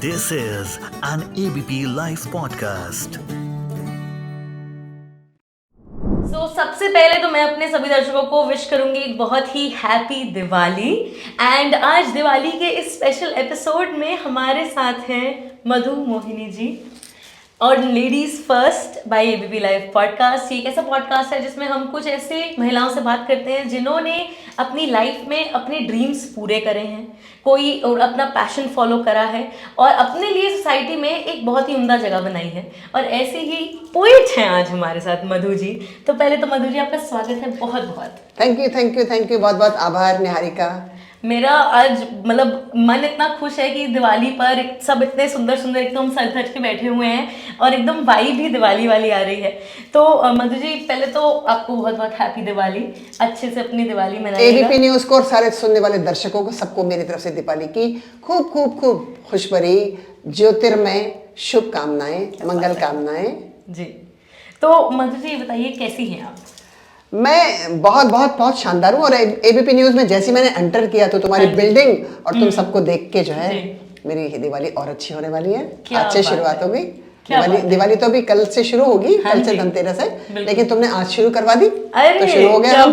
This is an ABP Life podcast. सबसे पहले तो मैं अपने सभी दर्शकों को विश करूंगी एक बहुत ही हैप्पी दिवाली। एंड आज दिवाली के इस स्पेशल एपिसोड में हमारे साथ हैं मधु मोहिनी जी और ladies first by ABP live podcast. ये एक ऐसा पॉडकास्ट है जिसमें हम कुछ ऐसी महिलाओं से बात करते हैं जिन्होंने अपनी लाइफ में अपने ड्रीम्स पूरे करे हैं, कोई और अपना पैशन फॉलो करा है और अपने लिए सोसाइटी में एक बहुत ही उम्दा जगह बनाई है। और ऐसे ही पोइट हैं आज हमारे साथ मधु जी। तो पहले तो मधु जी आपका स्वागत है बहुत बहुत। थैंक यू बहुत बहुत आभार निहारिका। मेरा आज मतलब मन इतना खुश है कि दिवाली पर सब इतने सुंदर सुंदर एकदम सज धज के बैठे हुए हैं और एकदम वाइब भी दिवाली वाली आ रही है। तो मधु जी पहले तो आपको बहुत बहुत हैप्पी दिवाली, अच्छे से अपनी दिवाली मनाइएगा। एबीपी न्यूज को और सारे सुनने वाले दर्शकों को सबको मेरी तरफ से दिवाली की खूब खूब खूब खुशबरी ज्योतिर्मय शुभकामनाएं, मंगल कामनाएं जी। तो मधु जी बताइए कैसी हैं आप? मैं बहुत शानदार हूँ और एबीपी न्यूज में जैसे मैंने एंटर किया तो तुम्हारी बिल्डिंग और तुम सबको देख के जो है मेरी दिवाली और अच्छी होने वाली है। आज से शुरुआत हो गई दिवाली तो अभी कल से शुरू होगी, कल से धनतेरस है, लेकिन तुमने आज शुरू करवा दी तो शुरू हो गया।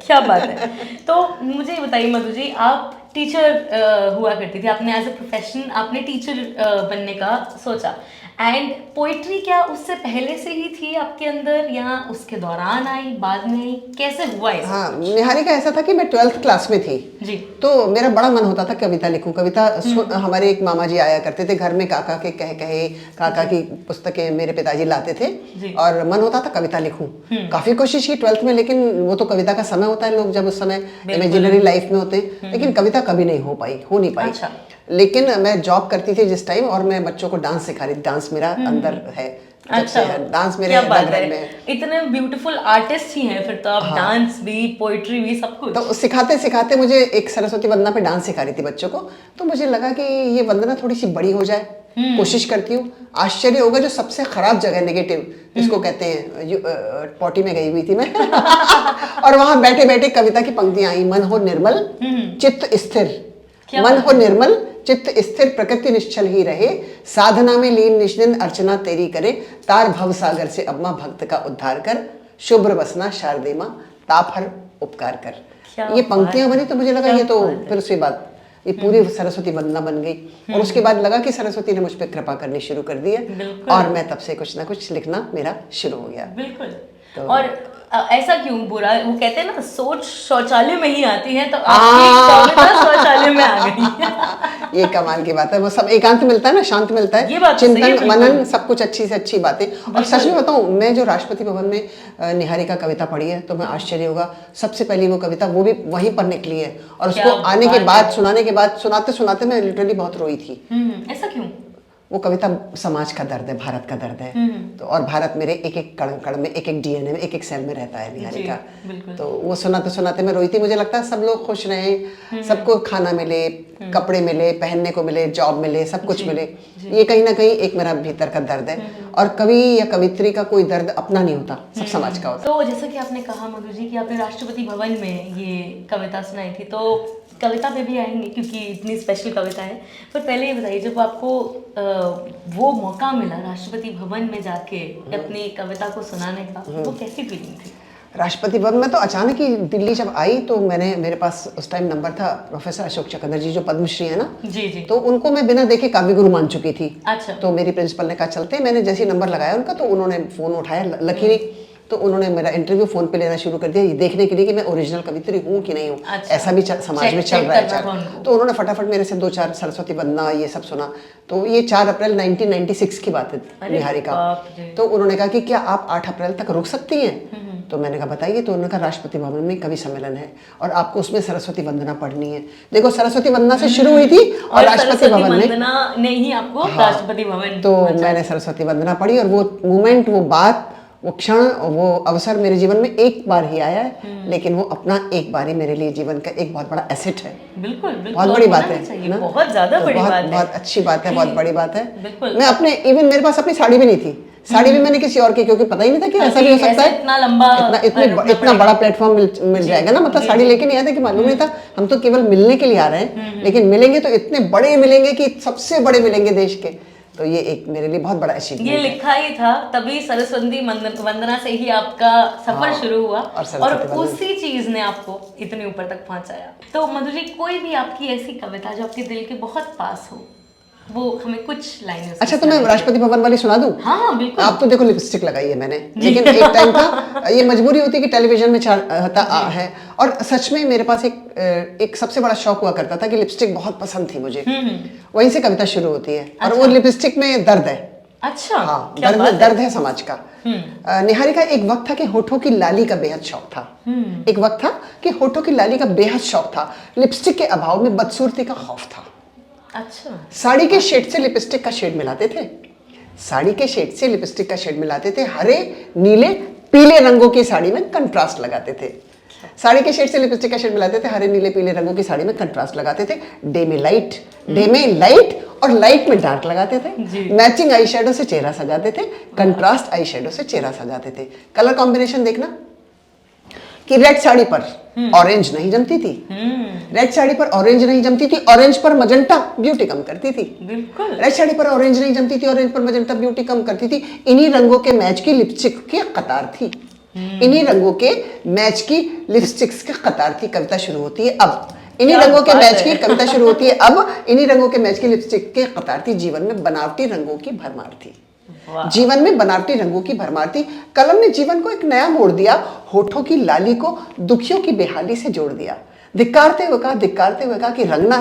क्या बात है। तो मुझे बताइए मधु जी, आप टीचर हुआ करती थी, आपने एज ए प्रोफेशन आपने टीचर बनने का सोचा। एंड पोइट्री क्या उससे पहले से ही थी आपके अंदर या उसके दौरान आई, बाद में आई, कैसे हुआ ऐसा? हाँ निहारिका, ऐसा था कि मैं 12th क्लास में थी जी, तो मेरा बड़ा मन होता था कविता लिखूं। कविता हमारे एक मामा जी आया करते थे घर में, काका के कहे काका की पुस्तकें मेरे पिताजी लाते थे और मन होता था कविता लिखूं। काफी कोशिश की 12th में, लेकिन वो तो कविता का समय होता है, लोग जब उस समय इमेजिनरी लाइफ में होते हैं, लेकिन कविता कभी नहीं हो नहीं पाई। लेकिन मैं जॉब करती थी जिस टाइम, और मैं बच्चों को डांस सिखा रही थी। डांस मेरा अंदर है। अच्छा, डांस मेरे रग में। इतने ब्यूटीफुल आर्टिस्ट ही हैं फिर तो आप। हाँ। डांस भी, पोइट्री भी, सब कुछ। तो सिखाते सिखाते मुझे एक सरस्वती वंदना पे डांस सिखा रही थी बच्चों को, तो मुझे लगा कि ये वंदना थोड़ी सी बड़ी हो जाए। कोशिश करती हूँ। आश्चर्य होगा, जो सबसे खराब जगह नेगेटिव जिसको कहते हैं, पॉटी में गई हुई थी मैं और वहां बैठे बैठे कविता की पंक्तियां आई। मन हो निर्मल चित्त स्थिर, मन हो निर्मल चित्त स्थिर, प्रकृति निश्चल ही रहे, साधना में लीन निष्दिन अर्चना तेरी करे, तार भव सागर से अब मां भक्त का उद्धार कर, शुभ्र बसना शारदे मां ताप हर उपकार कर। ये पंक्तियां बनी तो मुझे लगा ये तो फिर उसके बाद ये पूरी सरस्वती वंदना बन गई। और उसके बाद लगा कि सरस्वती ने मुझ पर कृपा करनी शुरू कर दी है और मैं तब से कुछ ना कुछ लिखना मेरा शुरू हो गया। बिल्कुल। तो और ऐसा क्यों बुरा? वो कहते हैं ना, सोच शौचालय में ही आती है, तो आपकी कविता शौचालय में आ गई। ये कमाल की बात है। वो सब एकांत मिलता है ना, शांत मिलता है, चिंतन मनन सब कुछ अच्छी से अच्छी बातें। और सच में बताऊं, मैं जो राष्ट्रपति भवन में निहारिका कविता पढ़ी है तो मैं आश्चर्य होगा, सबसे पहली वो कविता वो भी वहीं पर निकली है और उसको आने के बाद सुनाने के बाद सुनाते सुनाते मैं लिटरली बहुत रोई थी। ऐसा क्यों? वो कविता समाज का दर्द है, भारत का दर्द है। तो और भारत मेरे एक एक कण कण में, एक एक डीएनए में, एक एक सेल में रहता है निहारिका। तो वो सुनाते सुनाते मैं रोई थी। मुझे लगता है सब लोग खुश रहें, सबको खाना मिले, कपड़े मिले, पहनने को मिले, जॉब मिले, सब कुछ मिले। ये कहीं ना कहीं एक मेरा भीतर का दर्द है। और कवि या कवित्री का कोई दर्द अपना नहीं होता, सब समाज का होता। तो जैसा कि आपने कहा मधु जी कि आपने राष्ट्रपति भवन में ये कविता सुनाई थी, तो कविता पे भी आएंगे क्योंकि इतनी स्पेशल कविता है। पर पहले ये बताइए, जब आपको वो मौका मिला राष्ट्रपति भवन में जाके अपनी कविता को सुनाने का, वो कैसी फीलिंग थी? राष्ट्रपति भवन में तो अचानक ही दिल्ली जब आई तो मेरे पास उस टाइम नंबर था प्रोफेसर अशोक चकंदर जी, जो पद्मश्री है ना जी, तो उनको मैं बिना देखे काव्य गुरु मान चुकी थी। अच्छा। तो मेरी प्रिंसिपल ने कहा चलते। मैंने जैसे नंबर लगाया उनका तो उन्होंने फोन उठाया, लकीली तो उन्होंने मेरा इंटरव्यू फोन पे लेना शुरू कर दिया, ये देखने के लिए कि मैं ओरिजिनल कवित्री हूँ कि नहीं हूँ। अच्छा। ऐसा भी समाज में चल रहा है। तो उन्होंने फटाफट मेरे से 2-4 सरस्वती वंदना ये सब सुना। तो ये 4 अप्रैल 1996 की बात है निहारिका। तो उन्होंने कहा कि क्या आप 8 अप्रैल तक रुक सकती हैं? तो मैंने कहा बताइए। तो उन्होंने कहा राष्ट्रपति भवन में कवि सम्मेलन है और आपको उसमें सरस्वती वंदना पढ़नी है। देखो सरस्वती वंदना से शुरू हुई थी और राष्ट्रपति भवन ने ही आपको राष्ट्रपति भवन। तो मैंने सरस्वती वंदना पढ़ी और वो मोमेंट, वो बात, वो क्षण, वो अवसर मेरे जीवन में एक बार ही आया है, लेकिन वो अपना एक बार ही मेरे लिए जीवन का एक बहुत बड़ा एसेट है। बिल्कुल, बिल्कुल, बहुत बड़ी बात है ना, बहुत ज्यादा बड़ी बात है, बहुत अच्छी बात है, बहुत बड़ी बात है। मैं अपने इवन मेरे पास अपनी साड़ी भी नहीं थी, साड़ी भी मैंने किसी और की, क्योंकि पता ही नहीं था कि ऐसा भी हो सकता है, इतना लंबा इतना बड़ा प्लेटफॉर्म मिल जाएगा ना, मतलब साड़ी लेके नहीं आए थे कि मालूम नहीं था, हम तो केवल मिलने के लिए आ रहे हैं, लेकिन मिलेंगे तो इतने बड़े मिलेंगे कि सबसे बड़े मिलेंगे देश के। तो ये एक मेरे लिए बहुत बड़ा अचीवमेंट ये लिखा ही था, तभी सरस्वती वंदना से ही आपका सफर शुरू हुआ और उसी चीज ने आपको इतने ऊपर तक पहुंचाया। तो मधु जी, कोई भी आपकी ऐसी कविता जो आपके दिल के बहुत पास हो, वो हमें कुछ लाइनें। अच्छा, तो मैं राष्ट्रपति भवन वाली सुना दूं? हाँ बिल्कुल। आप तो देखो लिपस्टिक लगाई है मैंने, लेकिन एक टाइम था, ये मजबूरी होती कि टेलीविजन में है, और सच में मेरे पास एक सबसे बड़ा शौक हुआ करता था कि लिपस्टिक बहुत पसंद थी मुझे, वहीं से कविता शुरू होती है। और वो लिपस्टिक में दर्द है। अच्छा, हाँ, दर्द है समाज का। निहारिका, एक वक्त था कि होठों की लाली का बेहद शौक था, एक वक्त था कि होठों की लाली का बेहद शौक था, लिपस्टिक के अभाव में बदसूरती का खौफ था। अच्छा। साड़ी के शेड से लिपस्टिक का शेड मिलाते थे, साड़ी के शेड से लिपस्टिक का शेड मिलाते थे, हरे नीले पीले रंगों की साड़ी में कंट्रास्ट लगाते थे। साड़ी के शेड से लिपस्टिक का शेड मिलाते थे, हरे नीले पीले रंगों की साड़ी में कंट्रास्ट लगाते थे, डे में लाइट और लाइट में डार्क लगाते थे, मैचिंग आई शेडो से चेहरा सजाते थे, कंट्रास्ट आई शेडो से चेहरा सजाते थे। कलर कॉम्बिनेशन देखना कि रेड साड़ी पर ऑरेंज नहीं जमती थी, रेड साड़ी पर ऑरेंज नहीं जमती थी, ऑरेंज पर मजेंटा ब्यूटी कम करती थी। बिल्कुल। रेड साड़ी पर ऑरेंज नहीं जमती थी, ऑरेंज पर मजेंटा ब्यूटी कम करती थी। इन्हीं रंगों के मैच की लिपस्टिक की कतार थी, इन्हीं रंगों के मैच की लिपस्टिक्स की कतार थी। कविता शुरू होती है अब, इन्हीं रंगों के मैच की कविता शुरू होती है अब, इन्हीं रंगों के मैच की लिपस्टिक की कतार थी। जीवन में बनावटी रंगों की भरमार थी, जीवन में बनावटी रंगों की भरमार थी। कलम ने जीवन को एक नया मोड़ दिया, होठों की लाली को दुखियों की बेहाली से जोड़ दिया। धिक्कारते हुए कहा कि रंगना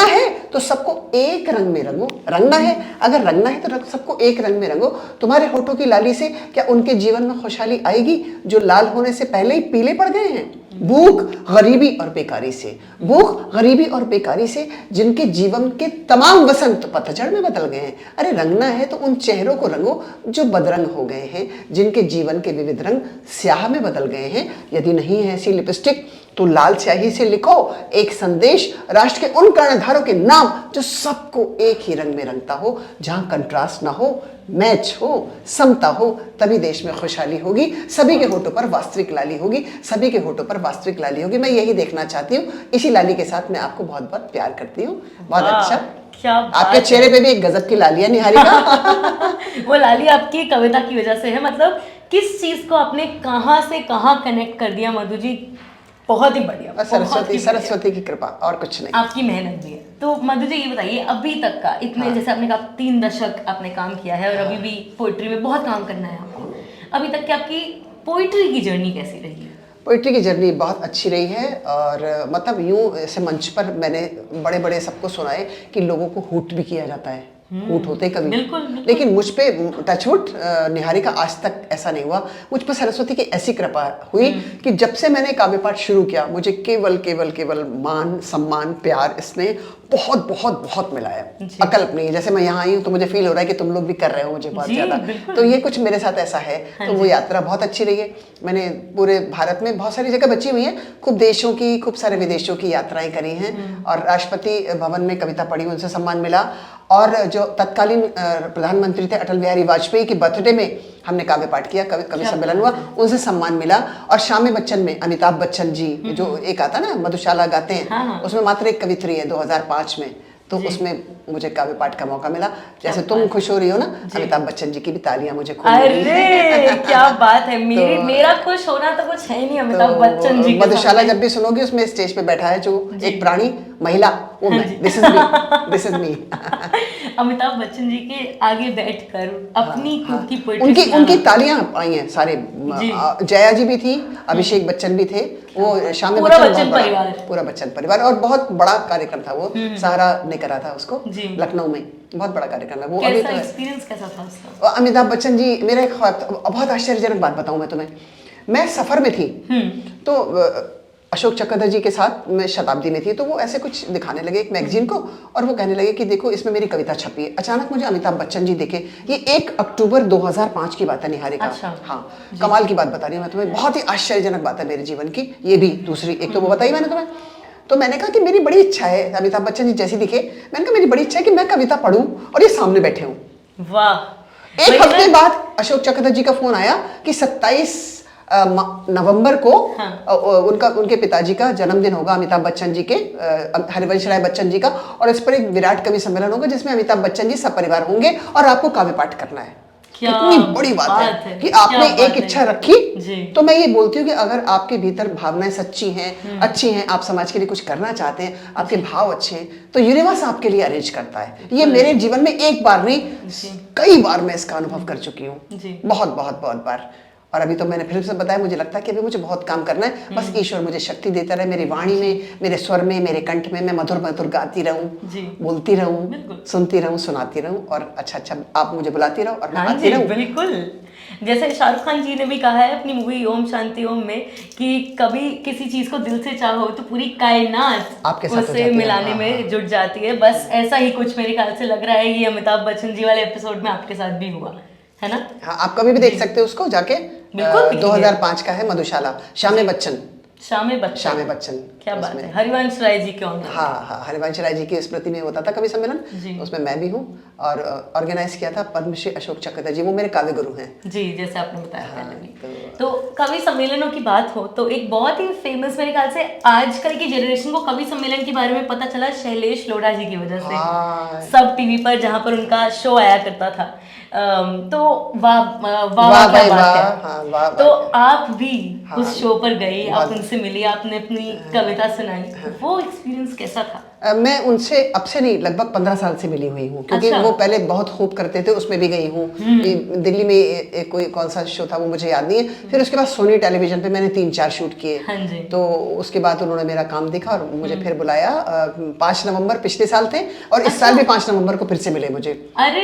है तो सबको एक रंग में रंगो, रंगना है, अगर रंगना है तो सबको एक रंग में रंगो। तुम्हारे होठों की लाली से क्या उनके जीवन में खुशहाली आएगी जो लाल होने से पहले ही पीले पड़ गए हैं? भूख गरीबी और बेकारी से, भूख गरीबी और बेकारी से जिनके जीवन के तमाम वसंत पतझड़ में बदल गए हैं। अरे रंगना है तो उन चेहरों को रंगो जो बदरंग हो गए हैं, जिनके जीवन के विविध रंग स्याह में बदल गए हैं। यदि नहीं है ऐसी लिपस्टिक तो लाल स्याही से लिखो एक संदेश राष्ट्र के उन कर्णधारों के नाम जो सबको एक ही रंग में रंगता हो, जहां कंट्रास्ट ना हो, मैच हो, समता हो, तभी देश में खुशहाली होगी। सभी के होठों पर वास्तविक लाली होगी, सभी के होठों पर वास्तविक लाली होगी। मैं यही देखना चाहती हूँ। इसी लाली के साथ मैं आपको बहुत बहुत प्यार करती हूँ। बहुत अच्छा, क्या आपके चेहरे पे भी एक गजब की लाली है निहारिका। वो लाली आपकी कविता की वजह से है। मतलब किस चीज को आपने कहाँ से कहाँ कनेक्ट कर दिया मधु जी, बहुत ही बढ़िया। सरस्वती की कृपा और कुछ नहीं, आपकी मेहनत भी है। तो मधु जी ये बताइए, अभी तक का इतने जैसे आपने कहा 3 दशक आपने काम किया है और अभी भी पोइट्री में बहुत काम करना है आपको, अभी तक की आपकी पोइट्री की जर्नी कैसी रही है? पोइट्री की जर्नी बहुत अच्छी रही है, और मतलब यूं ऐसे मंच पर मैंने बड़े बड़े सबको सुना है कि लोगों को हूट भी किया जाता है, हूट होते कभी, बिल्कुल। लेकिन मुझ पे टचवुड निहारिका आज तक ऐसा नहीं हुआ। मुझ पर सरस्वती की ऐसी कृपा हुई कि जब से मैंने काव्य पाठ शुरू किया मुझे केवल केवल केवल मान सम्मान प्यार इसने बहुत बहुत बहुत मिला है, अकल्प नहीं। जैसे मैं यहाँ आई हूँ तो मुझे फील हो रहा है कि तुम लोग भी कर रहे हो मुझे बहुत ज़्यादा, तो ये कुछ मेरे साथ ऐसा है। तो वो यात्रा बहुत अच्छी रही है। मैंने पूरे भारत में बहुत सारी जगह बची हुई है, खूब देशों की खूब सारे विदेशों की यात्राएं करी हैं, और राष्ट्रपति भवन में कविता पढ़ी, उनसे सम्मान मिला। और जो तत्कालीन प्रधानमंत्री थे अटल बिहारी वाजपेयी की बर्थडे में हमने काव्य पाठ किया, कवि सम्मेलन हुआ, उनसे सम्मान मिला। और शामे बच्चन में अमिताभ बच्चन जी जो एक आता ना मधुशाला गाते हैं, उसमें मात्र एक कवित्री है 2005 में, तो उसमें मुझे काव्य पाठ का मौका मिला। जैसे तुम खुश हो रही हो ना, अमिताभ बच्चन जी की भी तालियां मुझे खूब मिली। अरे क्या बात है, मेरा खुश होना तो कुछ है नहीं अमिताभ बच्चन जी। मधुशाला जब भी सुनोगे उसमें स्टेज पे बैठा है जो एक प्राणी महिला, वो मैं, this is me. Amitabh Bachchan ji के आगे बैठकर अपनी खुद की पोएट्री, उनकी तालियां आई हैं सारे। जया जी भी थी, अभिषेक बच्चन भी थे, वो शामिल पूरा बच्चन परिवार, और बहुत बड़ा कार्यक्रम था वो, सहारा ने करा था उसको लखनऊ में, बहुत बड़ा कार्यक्रम है वो। अभी तो एक्सपीरियंस कैसा था उसका? अमिताभ बच्चन जी, मेरा एक बहुत आश्चर्यजनक बात बताऊं मैं तुम्हें। मैं सफर में थी तो अशोक चक्रधर जी के साथ मैं शताब्दी में थी, तो वो ऐसे कुछ दिखाने लगे एक मैगजीन को, और वो कहने लगे कि देखो इसमें मेरी कविता छपी है। अचानक मुझे अमिताभ बच्चन जी दिखे। ये 1 अक्टूबर 2005 की बात है निहारिका। अच्छा। हाँ, कमाल की बात बता रही हूँ मैं तुम्हें, बहुत ही आश्चर्यजनक बात है मेरे जीवन की। ये भी दूसरी, एक तो वो बताई मैंने तुम्हें, तो मैंने कहा कि मेरी बड़ी इच्छा है, अमिताभ बच्चन जी जैसे दिखे, मैंने कहा मेरी बड़ी इच्छा है कि मैं कविता पढ़ूं और ये सामने बैठे हूँ। वाह, एक हफ्ते बाद अशोक चक्रधर जी का फोन आया कि 27 नवंबर को उनके पिताजी का जन्मदिन होगा, अमिताभ बच्चन जी के, हरिवंश राय बच्चन जी का, और इस पर एक विराट कवि सम्मेलन होगा जिसमें अमिताभ बच्चन जी सपरिवार होंगे और आपको काव्य पाठ करना है। कितनी बड़ी बात है कि आपने एक इच्छा रखी। तो मैं ये बोलती हूँ कि अगर आपके भीतर भावनाएं सच्ची हैं, अच्छी हैं, आप समाज के लिए कुछ करना चाहते हैं, आपके भाव अच्छे हैं, तो यूनिवर्स आपके लिए अरेंज करता है। ये मेरे जीवन में एक बार नहीं, कई बार मैं इसका अनुभव कर चुकी हूँ, बहुत बहुत बहुत बार। और अभी तो मैंने फिर से बताया, मुझे लगता है कि अभी मुझे बहुत काम करना है, बस ईश्वर मुझे शक्ति देता रहे, मेरी वाणी में, मेरे स्वर में, मेरे कंठ में मैं मधुर मधुर गाती रहूं, बोलती रहूं, सुनती रहूं, सुनाती रहूं, और अच्छा अच्छा आप मुझे बुलाती रहो और मैं आती रहूं। बिल्कुल, जैसे शाहरुख खान जी ने भी कहा है अपनी मूवी ओम शांति ओम में कि कभी किसी चीज को दिल से चाहो तो पूरी कायनात उससे मिलाने में जुट जाती है। बस ऐसा ही कुछ मेरे ख्याल से लग रहा है ये अमिताभ बच्चन जी वाले एपिसोड में आपके साथ भी हुआ है ना। हाँ, आप कभी भी देख सकते हो उसको जाके। 2005 का है, मधुशाला, श्यामे बच्चन। क्या बात है, हरिवंश राय जी के ऑनर। हाँ, हरिवंश राय जी की स्मृति में होता था कवि सम्मेलन, उसमें मैं भी हूँ और ऑर्गेनाइज किया था पद्मश्री अशोक चक्रधर जी, वो मेरे काव्य गुरु हैं जी, जैसे आपने बताया पहले भी। तो कवि सम्मेलनों की बात हो तो एक बहुत ही फेमस, मेरे ख्याल से आजकल की जनरेशन को कवि सम्मेलन के बारे में पता चला शैलेश लोढ़ा जी की वजह से। सब टीवी पर जहाँ पर उनका शो आया करता था, तो वाह क्या बात है। तो आप भी उस शो पर गए, आप उनसे मिली, आपने अपनी कविता सुनाई, वो एक्सपीरियंस कैसा था? मैं उनसे अब से नहीं, लगभग 15 साल से मिली हुई हूँ, क्योंकि वो पहले बहुत खूब करते थे, उसमें भी गई हूँ। दिल्ली में कोई कौन सा शो था वो मुझे याद नहीं है। फिर उसके बाद सोनी टेलीविजन पे मैंने 3-4 शूट किए। तो उसके बाद उन्होंने मेरा काम देखा और मुझे फिर बुलाया। 5 नवंबर पिछले साल थे और इस साल भी 5 नवंबर को फिर से मिले मुझे।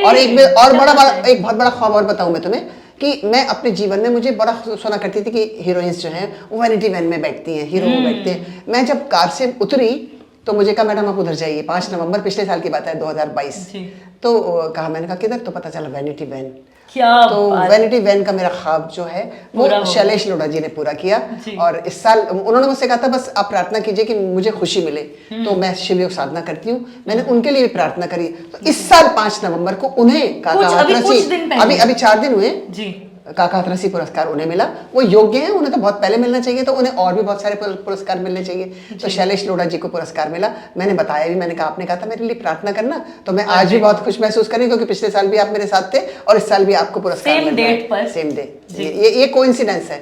और एक बहुत बड़ा ख्वाब और बताऊँ मैं तुम्हें कि मैं अपने जीवन में, मुझे बड़ा सुना करती थी कि हीरोइंस जो हैं वो वैनिटी वैन में बैठती हैं, हीरो में बैठते हैं। मैं जब कार से उतरी तो मुझे कहा मैडम आप उधर जाइए। 5 नवंबर पिछले साल की बात है, 2022। तो कहा, मैंने कहा किधर? तो पता चला वैनिटी वैन। तो वैनिटी वैन का मेरा ख्वाब जो है वो शैलेश लोढ़ा जी ने पूरा किया। और इस साल उन्होंने मुझसे कहा था बस आप प्रार्थना कीजिए कि मुझे खुशी मिले। तो मैं शिव योग साधना करती हूँ, मैंने उनके लिए भी प्रार्थना करी। तो इस साल 5 नवंबर को उन्हें अभी 4 दिन हुए काका हथरसी पुरस्कार उन्हें मिला। वो योग्य हैं, उन्हें तो बहुत पहले मिलना चाहिए, तो उन्हें और भी बहुत सारे पुरस्कार मिलने चाहिए। तो शैलेश लोढ़ा जी को पुरस्कार मिला। मैंने बताया भी, मैंने कहा आपने कहा था मेरे लिए प्रार्थना करना, तो मैं आज भी बहुत खुश महसूस करी, क्योंकि पिछले साल भी आप मेरे साथ थे और इस साल भी आपको पुरस्कार मिल रहा है सेम डे। ये कोइंसिडेंस है।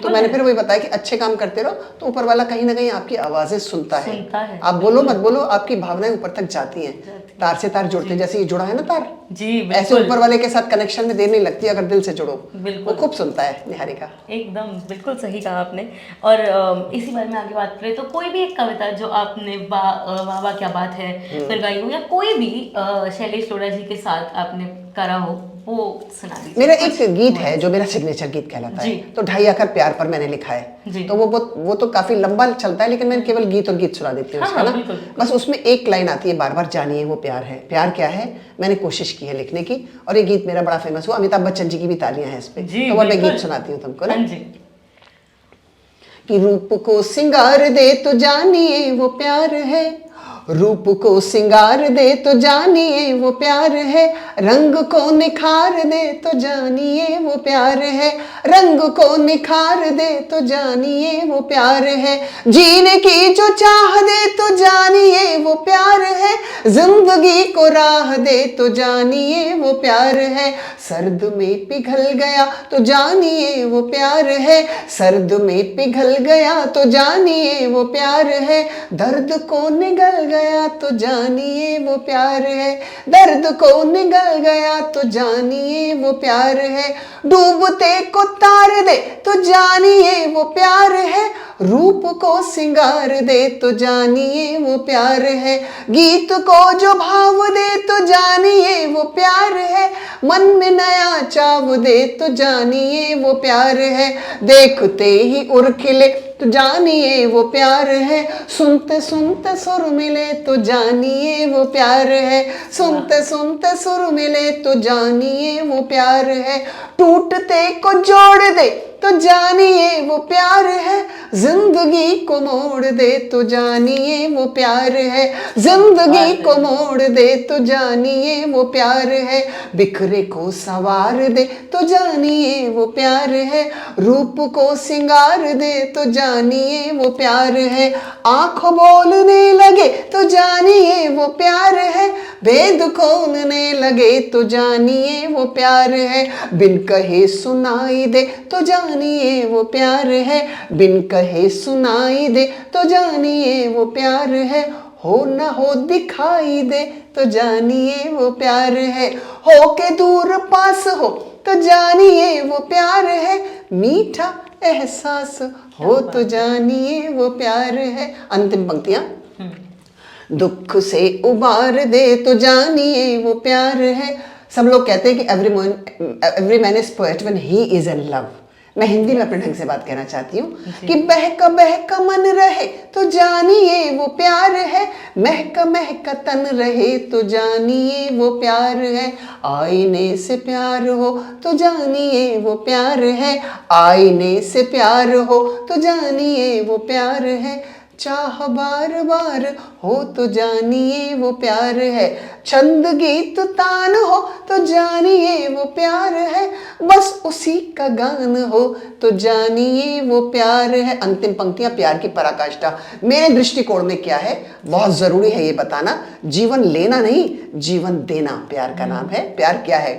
तो मैंने फिर वही बताया कि अच्छे काम करते रहो तो ऊपर वाला कहीं ना कहीं आपकी आवाजें सुनता है। आप बोलो मत बोलो, आपकी भावनाएं ऊपर तक जाती हैं, तार से तार जुड़ते हैं, जैसे ये जुड़ा है ना तार जी, ऐसे ऊपर वाले के साथ कनेक्शन में देर नहीं लगती अगर दिल से जुड़ो। वो खूब सुनता है निहारिका। एकदम बिल्कुल सही कहा आपने। और इसी बारे में आगे बात करें तो कोई भी एक कविता जो आपने वाह क्या बात है फिर गाई हो, या कोई भी शैलेश लोढ़ा जी के साथ आपने करा हो, वो सुना दीजिए। मेरा एक गीत है जो मेरा सिग्नेचर गीत कहलाता है, तो 2.5 आकर प्यार पर मैंने लिखा है। तो वो तो काफी लंबा चलता है, लेकिन मैं केवल गीत और गीत सुना देती हूँ उसका ना। बस उसमें एक लाइन आती है बार बार, जानिए वो प्यार है। प्यार क्या है मैंने कोशिश की है लिखने की, और ये गीत मेरा बड़ा फेमस हुआ। अमिताभ बच्चन जी की भी तालियां हैं इस पे। तो वो मैं गीत सुनाती हूँ तुमको ना, कि रूप को सिंगार दे तो जानिए वो प्यार है, रूप को सिंगार दे तो जानिए वो प्यार है, रंग को निखार दे तो जानिए वो प्यार है, रंग को निखार दे तो जानिए वो प्यार है, जीने की जो चाह दे तो जानिए वो प्यार है, जिंदगी को राह दे तो जानिए वो प्यार है, सर्द में पिघल गया तो जानिए वो प्यार है, सर्द में पिघल गया तो जानिए वो प्यार है, दर्द को निगल गया तो जानिए वो प्यार है, दर्द को निगल गया तो जानिए वो प्यार है, डूबते को तार दे तो जानिए वो प्यार है, रूप को सिंगार दे तो जानिए वो प्यार है, गीत को जो भाव दे तो जानिए वो प्यार है, मन में नया चाव दे तो जानिए वो प्यार है, देखते ही उर खिले तो जानिए वो प्यार है, सुनते सुनते सुर मिले तो जानिए वो प्यार है, सुनते सुनते सुर मिले तो जानिए वो प्यार है, टूटते को जोड़ दे तो जानिए वो प्यार है, जिंदगी को मोड़ दे तो जानिए वो प्यार है, जिंदगी को मोड़ दे तो जानिए वो प्यार है, बिखरे को संवार दे तो जानिए वो प्यार है, रूप को सिंगार दे तो जानिए वो प्यार है, आंखों बोलने लगे तो जानिए वो प्यार है, भेद खोलने लगे तो जानिए वो प्यार है, बिन कहे सुनाई दे तो जानिए वो प्यार है, बिन कहे सुनाई दे तो जानिए वो प्यार है, हो न हो दिखाई दे तो जानिए वो प्यार है, हो के दूर पास हो तो जानिए वो प्यार है, मीठा एहसास हो तो जानिए वो प्यार है। अंतिम पंक्तियां, दुख से उबार दे तो जानिए वो प्यार है। सब लोग कहते हैं कि every man is poet when he is in love. मैं हिंदी में अपने ढंग से बात कहना चाहती हूँ कि बहका मन रहे तो जानिए वो प्यार है, महका तन रहे तो जानिए वो प्यार है, आईने से प्यार हो तो जानिए वो प्यार है, आईने से प्यार हो तो जानिए वो प्यार है, चाह बार बार हो तो जानिए वो प्यार है, छंद गीत तान हो तो जानिए वो प्यार है, बस उसी का गान हो तो जानिए वो प्यार है। अंतिम पंक्तियां प्यार की पराकाष्ठा। मेरे दृष्टिकोण में क्या है, बहुत जरूरी है ये बताना, जीवन लेना नहीं जीवन देना प्यार का नाम है। प्यार क्या है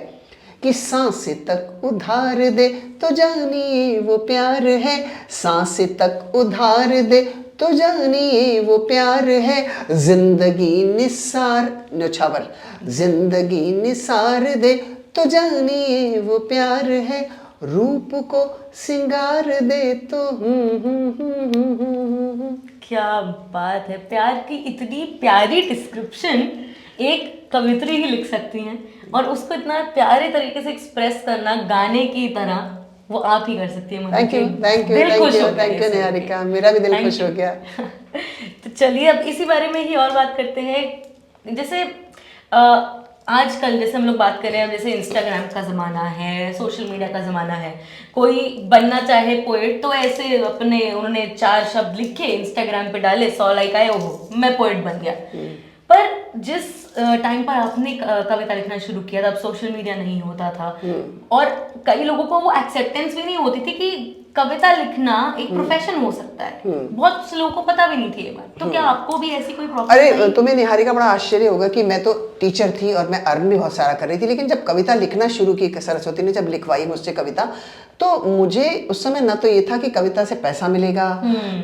कि सांसें तक उधार दे तो जानिए वो प्यार है, सांसें तक उधार दे तो जानिए वो प्यार है, जिंदगी निसार न्योछावर, जिंदगी निसार दे तो जानिए वो प्यार है, रूप को सिंगार दे तो क्या बात है। प्यार की इतनी प्यारी डिस्क्रिप्शन एक कवित्री ही लिख सकती हैं, और उसको इतना प्यारे तरीके से एक्सप्रेस करना गाने की तरह वो आप ही कर सकती है। थैंक यू निहारिका, मेरा भी दिल खुश हो गया। तो चलिए अब इसी बारे में ही और बात करते हैं। जैसे आजकल जैसे हम लोग बात कर रहे हैं, जैसे इंस्टाग्राम का ज़माना है, सोशल मीडिया का ज़माना है, कोई बनना चाहे पोएट तो ऐसे अपने उन्होंने 4 शब्द लिखे इंस्टाग्राम पे डाले, 100 लाइक आए, ओहो मैं पोएट बन गया। पर जिस टाइम पर आपने कविता लिखना शुरू किया था, तब सोशल मीडिया नहीं होता था, और कई लोगों को वो एक्सेप्टेंस भी नहीं होती थी कि कविता लिखना एक प्रोफेशन हो सकता है। बहुत से लोगों को पता भी नहीं थी ये बात। तो क्या आपको भी ऐसी कोई प्रॉब्लम? अरे तुम्हें निहारिका बड़ा आश्चर्य होगा कि मैं तो टीचर थी और मैं अर्न भी बहुत सारा कर रही थी, लेकिन जब कविता लिखना शुरू की, सरस्वती ने जब लिखवाई मुझसे कविता, तो मुझे उस समय ना तो ये था कि कविता से पैसा मिलेगा,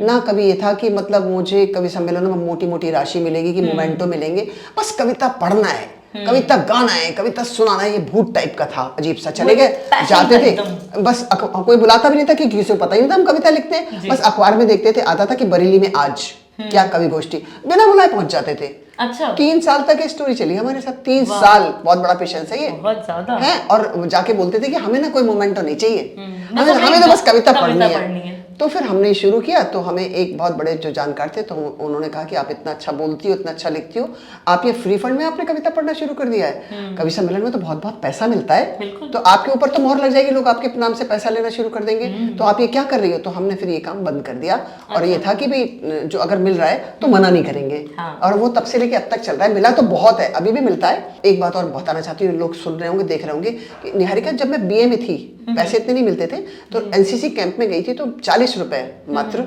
ना कभी ये था कि मतलब मुझे कवि सम्मेलनों में मोटी मोटी राशि मिलेगी कि मोमेंटो मिलेंगे। बस कविता पढ़ना है, कविता गाना है, कविता सुनाना है, ये भूत टाइप का था, अजीब सा। चले गए, जाते थे, बस कोई बुलाता भी नहीं था कि किसी को पता ही नहीं था हम कविता लिखते हैं। बस अखबार में देखते थे, आता था कि बरेली में आज क्या कवि गोष्ठी, बिना बुलाए पहुंच जाते थे। अच्छा, 3 साल तक ये स्टोरी चली हमारे साथ। 3 साल, बहुत बड़ा पेशेंस है ये, बहुत ज्यादा है। और जाके बोलते थे कि हमें ना कोई मोमेंटो नहीं चाहिए, हमें तो बस कविता पढ़नी है। तो फिर हमने शुरू किया, तो हमें एक बहुत बड़े जो जानकार थे, तो उन्होंने कहा कि आप इतना अच्छा बोलती हो, इतना अच्छा लिखती हो, आप ये फ्री फंड में आपने कविता पढ़ना शुरू कर दिया है, कवि सम्मेलन में तो बहुत बहुत पैसा मिलता है, तो आपके ऊपर तो मोहर लग जाएगी, लोग आपके नाम से पैसा लेना शुरू कर देंगे, तो आप ये क्या कर रही हो। तो हमने फिर ये काम बंद कर दिया, और ये था कि भाई जो अगर मिल रहा है तो मना नहीं करेंगे, और वो तब से लेके अब तक चल रहा है। मिला तो बहुत है, अभी भी मिलता है। एक बात और बताना चाहती हूँ, लोग सुन रहे होंगे, देख रहे होंगे, निहारिका जब मैं बीए में थी, पैसे इतने नहीं मिलते थे, तो एनसीसी कैंप में गई थी, तो 40 रुपए मात्र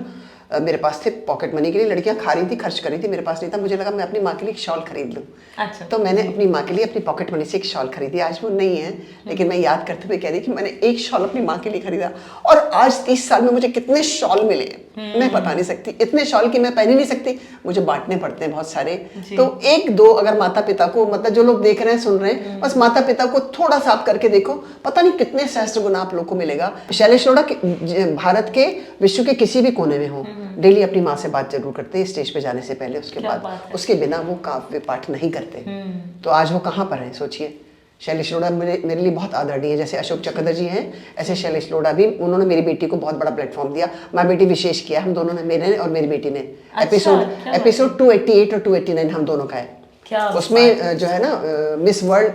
मेरे पास थे पॉकेट मनी के लिए। लड़कियां खा रही थी, खर्च कर रही थी, मेरे पास नहीं था। मुझे लगा मैं अपनी माँ के लिए एक शॉल खरीद लूं। अच्छा। तो मैंने अपनी माँ के लिए अपनी पॉकेट मनी से एक शॉल खरीदी। आज वो नहीं है, लेकिन मैं याद करते हुए कह रही कि मैंने एक शॉल अपनी माँ के लिए खरीदा, और आज 30 साल में मुझे कितने शॉल मिले मैं बता नहीं सकती। इतने शॉल की मैं पहन ही नहीं सकती, मुझे बांटने पड़ते हैं बहुत सारे। तो 1-2 अगर माता पिता को, मतलब जो लोग देख रहे हैं, सुन रहे हैं, बस माता पिता को थोड़ा सा आप करके देखो, पता नहीं कितने सहस्त्र गुना आप लोग को मिलेगा। शैलेश लोढ़ा भारत के, विश्व के किसी भी कोने में हो, डेली अपनी माँ से बात जरूर करते हैं, स्टेज पे जाने से पहले, उसके बाद, उसके बिना वो काव्य पाठ नहीं करते। तो आज वो कहाँ पर है सोचिए। शैलेश लोढ़ा मेरे लिए बहुत आदरणीय है। जैसे अशोक चक्रधर जी हैं, ऐसे शैलेश लोढ़ा भी, उन्होंने मेरी बेटी को बहुत बड़ा प्लेटफॉर्म दिया। माँ बेटी विशेष किया, हम दोनों ने, मेरे और मेरी बेटी ने। एपिसोड 288 और 289 हम दोनों का है। उसमें जो है ना, miss world,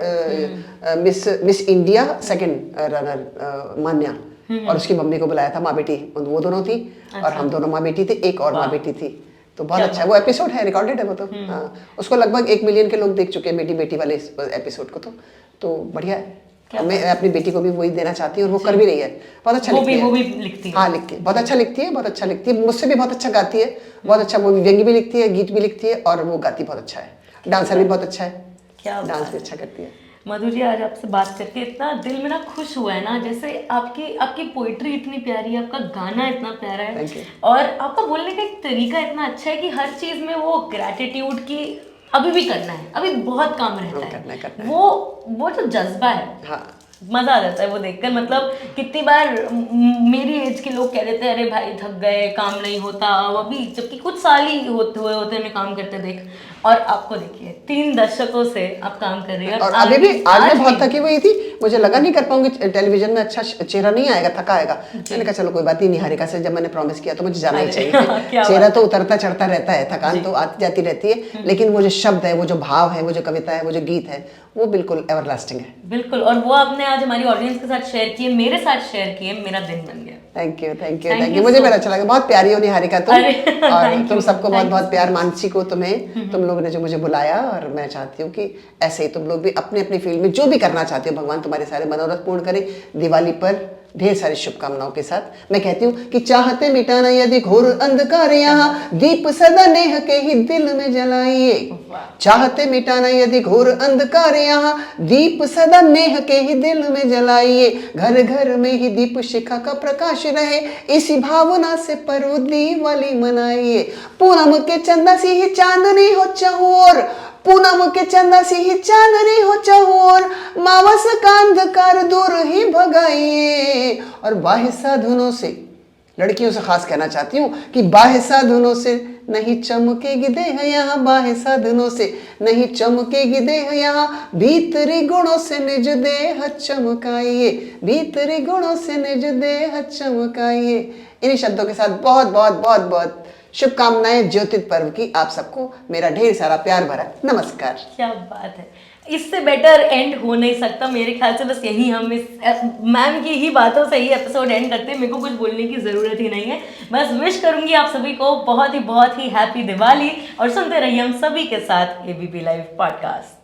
miss India second runner Manya, और उसकी मम्मी को बुलाया था, माँ बेटी वो दोनों थी। और हम दोनों माँ बेटी थे, एक और माँ बेटी थी। तो बहुत अच्छा वो एपिसोड है, रिकॉर्डेड है वो तो। हाँ, उसको लगभग 1 मिलियन के लोग देख चुके हैं, बेटी बेटी वाले एपिसोड को। तो बढ़िया है। मैं अपनी बेटी को भी वही देना चाहती हूँ और वो कर भी रही है। बहुत अच्छा लिखती है। वो भी लिखती है। हाँ लिखती है, बहुत अच्छा लिखती है, बहुत अच्छा लिखती है। मुझसे भी बहुत अच्छा गाती है, बहुत अच्छा। वो व्यंग्य भी लिखती है, गीत भी लिखती है और वो गाती बहुत अच्छा है। डांसर भी बहुत अच्छा है, डांस भी अच्छा करती है। मधु जी, आज आपसे बात करके इतना दिल मेरा खुश हुआ है ना। जैसे आपकी पोइट्री इतनी प्यारी है, आपका गाना इतना प्यारा है और आपका बोलने का एक तरीका इतना अच्छा है कि हर चीज में वो ग्रैटिट्यूड की अभी भी करना है, अभी बहुत काम रहता है। करना है। वो जो जज्बा है, हाँ, मजा आ जाता है वो देखकर। मतलब कितनी बार मेरी एज के लोग कह देते हैं अरे भाई थक गए, काम नहीं होता अभी, जबकि कुछ साल ही होते उन्हें काम करते देख। और आपको देखिए 3 दशकों से आप काम कर रही हैं और अभी भी। आज मैं बहुत थकी हुई थी, मुझे लगा नहीं कर पाऊंगी, टेलीविजन में अच्छा चेहरा नहीं आएगा, थका आएगा। मैंने कहा चलो कोई बात नहीं, निहारिका से जब मैंने प्रॉमिस किया तो मुझे जाना ही चाहिए। चेहरा तो उतरता चढ़ता रहता है, थकान तो आती जाती रहती है, लेकिन वो जो शब्द है, वो जो भाव है, वो जो कविता है, वो जो गीत है, वो बिल्कुल एवरलास्टिंग है। बिल्कुल। और वो आपने आज हमारी ऑडियंस के साथ शेयर किए, मेरे साथ शेयर किए, मेरा दिन बन गया। Thank you. मुझे बड़ा अच्छा लगा। बहुत प्यारी हो निहारिका तुम। और तुम सबको बहुत बहुत प्यार। मानसी को, तुम्हें, तुम लोगों ने जो मुझे बुलाया, और मैं चाहती हूँ कि ऐसे ही तुम लोग भी अपने अपनी फील्ड में जो भी करना चाहते हो, भगवान तुम्हारे सारे मनोरथ पूर्ण करे। दिवाली पर ढेर सारी शुभकामनाओं के साथ मैं कहती हूँ कि चाहते मिटाना यदि घोर अंधकार, यहाँ दीप सदा नेह के ही दिल में जलाइए। चाहते मिटाना यदि घोर अंधकार, यहाँ दीप सदा नेह के ही दिल में जलाइए। घर घर में ही दीप शिखा का प्रकाश रहे, इसी भावना से परो दिवाली मनाइए। पूनम के चंदा सी ही चांदनी हो चहुओर, पूनम के चंदा सी ही चांदनी हो चहुओर, मावस का अंधकार दूर ही भगाइए। और बाह्य साधनों से, लड़कियों से खास कहना चाहती हूँ कि बाह्य साधनों से नहीं चमकेगी देह यहाँ, बाह्य साधनों से नहीं चमकेगी देह यहाँ, भीतरी गुणों से निज देह चमकाइए, भीतरी गुणों से निज देह चमकाइए। इन्हीं शब्दों के साथ बहुत बहुत बहुत बहुत शुभकामनाएं ज्योतिष पर्व की आप सबको। मेरा ढेर सारा प्यार भरा नमस्कार। क्या बात है, इससे बेटर एंड हो नहीं सकता मेरे ख्याल से। बस यही हम इस मैम की ही बातों से ही एपिसोड एंड करते हैं। मेरे को कुछ बोलने की ज़रूरत ही नहीं है। बस विश करूंगी आप सभी को बहुत ही हैप्पी दिवाली और सुनते रहिए हम सभी के साथ ABP लाइव पॉडकास्ट।